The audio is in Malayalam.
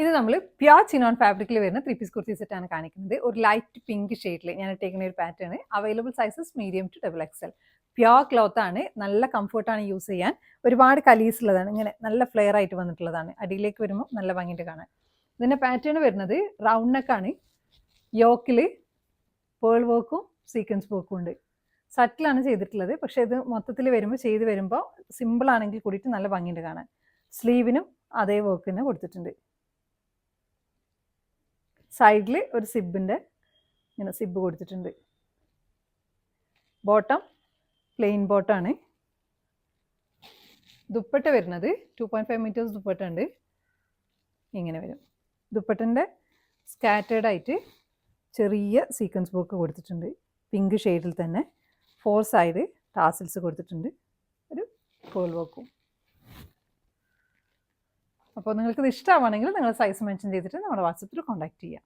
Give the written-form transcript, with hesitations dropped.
ഇത് നമ്മൾ പ്യുർ ചിനോൺ ഫാബ്രിക്കിൽ വരുന്ന 3 പീസ് കുർത്തി സെറ്റാണ് കാണിക്കുന്നത്. ഒരു ലൈറ്റ് പിങ്ക് ഷെയ്ഡിൽ ഞാൻ ഇട്ടേക്കുന്ന ഒരു pattern. Available sizes medium to XXL. Pure cloth ആണ്, നല്ല കംഫർട്ടാണ് യൂസ് ചെയ്യാൻ. ഒരുപാട് കലീസ് ഉള്ളതാണ്, ഇങ്ങനെ നല്ല ഫ്ലെയർ ആയിട്ട് വന്നിട്ടുള്ളതാണ്. അടിയിലേക്ക് വരുമ്പോൾ നല്ല ഭംഗിയിട്ട് കാണാൻ. ഇതിൻ്റെ പാറ്റേൺ വരുന്നത് റൗണ്ട് നെക്കാണ്. യോക്കിൽ പേൾ വർക്കും സീക്വൻസ് വർക്കും ഉണ്ട്. സറ്റിലാണ് ചെയ്തിട്ടുള്ളത്, പക്ഷേ ഇത് മൊത്തത്തിൽ വരുമ്പോൾ സിമ്പിൾ ആണെങ്കിൽ കൂടിയിട്ട് നല്ല ഭംഗിയുണ്ട് കാണാൻ. സ്ലീവിനും അതേ വർക്ക് തന്നെ കൊടുത്തിട്ടുണ്ട്. സൈഡിൽ ഒരു സിബിൻ്റെ ഇങ്ങനെ സിബ് കൊടുത്തിട്ടുണ്ട്. ബോട്ടം പ്ലെയിൻ ബോട്ടാണ്. ദുപ്പട്ട വരുന്നത് 2.5 മീറ്റേഴ്സ് ദുപ്പട്ട ഉണ്ട്. ഇങ്ങനെ വരും. ദുപ്പട്ടൻ്റെ സ്കാറ്റേർഡ് ആയിട്ട് ചെറിയ സീക്വൻസ് വർക്ക് കൊടുത്തിട്ടുണ്ട്. പിങ്ക് ഷെയ്ഡിൽ തന്നെ 4 സൈഡ് ടാസിൽസ് കൊടുത്തിട്ടുണ്ട്. ഒരു പേൾ വർക്കും. അപ്പോൾ നിങ്ങൾക്ക് ഇത് ഇഷ്ടമാണെങ്കിൽ നിങ്ങൾ സൈസ് മെൻഷൻ ചെയ്തിട്ട് നമ്മുടെ വാട്സപ്പിൽ കോൺടാക്ട് ചെയ്യാം.